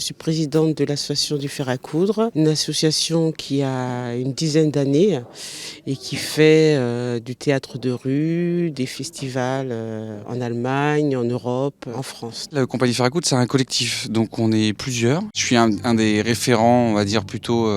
suis présidente de l'association du Fer à Coudre, une association qui a une dizaine d'années et qui fait du théâtre de rue, des festivals en Allemagne, en Europe, en France. La compagnie Fer à Coudre, c'est un collectif, donc on est plusieurs. Je suis un des référents, on va dire plutôt,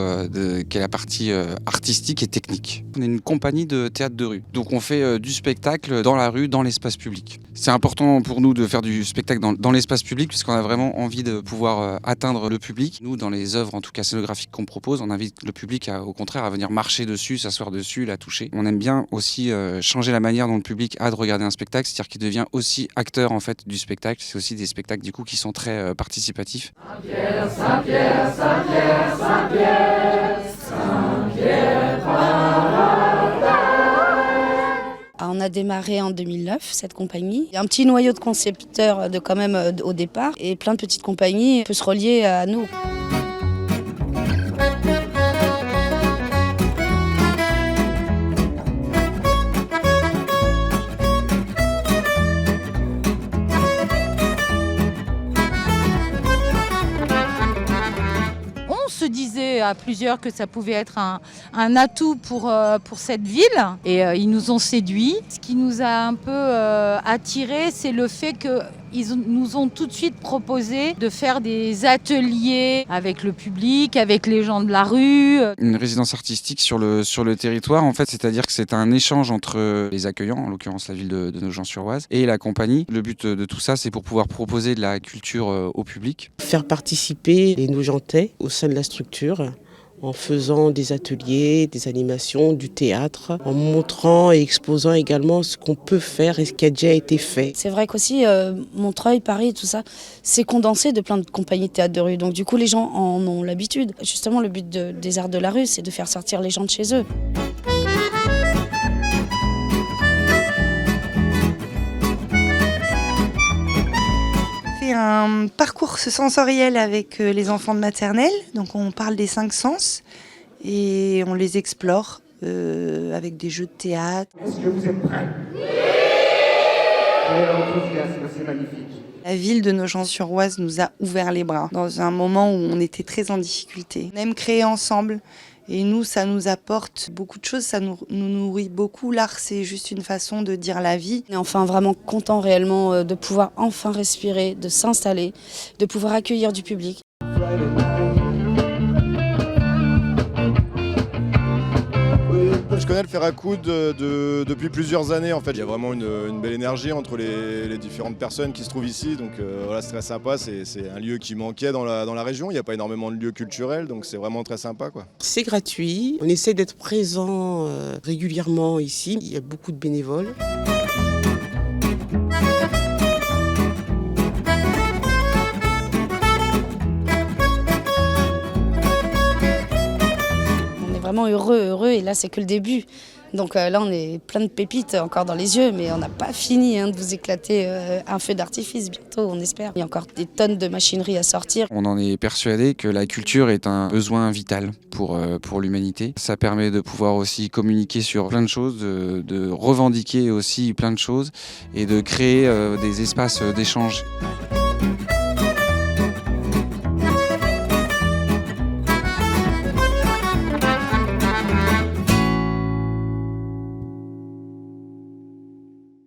qui est la partie artistique et technique. On est une compagnie de théâtre de rue, donc on fait du spectacle dans la rue, dans l'espace public. C'est important pour nous de faire du spectacle dans l'espace public puisqu'on a vraiment envie de pouvoir atteindre le public. Nous, dans les œuvres en tout cas scénographiques qu'on propose, on invite le public au contraire à venir marcher dessus, s'asseoir dessus, la toucher. On aime bien aussi changer la manière dont le public a de regarder un spectacle, c'est-à-dire qu'il devient aussi acteur en fait du spectacle. C'est aussi des spectacles du coup qui sont très participatifs. Saint-Pierre, Saint-Pierre, Saint-Pierre, Saint-Pierre, Saint-Pierre, on a démarré en 2009 cette compagnie. Il y a un petit noyau de concepteurs quand même au départ et plein de petites compagnies peuvent se relier à nous. On se disait à plusieurs que ça pouvait être un atout pour cette ville et ils nous ont séduits. Ce qui nous a un peu attirés, c'est le fait qu'ils nous ont tout de suite proposé de faire des ateliers avec le public, avec les gens de la rue. Une résidence artistique sur le territoire, en fait, c'est-à-dire que c'est un échange entre les accueillants, en l'occurrence la ville de Nogent-sur-Oise, et la compagnie. Le but de tout ça, c'est pour pouvoir proposer de la culture au public. Faire participer les Nogentais au sein de la structure en faisant des ateliers, des animations, du théâtre, en montrant et exposant également ce qu'on peut faire et ce qui a déjà été fait. C'est vrai qu'aussi Montreuil, Paris, tout ça, c'est condensé de plein de compagnies de théâtre de rue. Donc du coup, les gens en ont l'habitude. Justement, le but des arts de la rue, c'est de faire sortir les gens de chez eux. Un parcours sensoriel avec les enfants de maternelle, donc on parle des 5 sens et on les explore avec des jeux de théâtre. Est-ce que vous êtes prêts? Oui! Quel enthousiasme, c'est magnifique. La ville de Nogent-sur-Oise nous a ouvert les bras dans un moment où on était très en difficulté. On aime créer ensemble. Et nous, ça nous apporte beaucoup de choses, ça nous nourrit beaucoup. L'art, c'est juste une façon de dire la vie. On est enfin vraiment content réellement de pouvoir enfin respirer, de s'installer, de pouvoir accueillir du public. Je connais le Fer à Coudre depuis plusieurs années. En fait, il y a vraiment une belle énergie entre les différentes personnes qui se trouvent ici. Donc voilà, c'est très sympa. C'est un lieu qui manquait dans la région. Il n'y a pas énormément de lieux culturels, donc c'est vraiment très sympa, quoi. C'est gratuit. On essaie d'être présent régulièrement ici. Il y a beaucoup de bénévoles. Vraiment heureux et là c'est que le début. Donc là on est plein de pépites encore dans les yeux, mais on n'a pas fini de vous éclater un feu d'artifice bientôt, on espère. Il y a encore des tonnes de machinerie à sortir. On en est persuadé que la culture est un besoin vital pour l'humanité. Ça permet de pouvoir aussi communiquer sur plein de choses, de revendiquer aussi plein de choses et de créer des espaces d'échange.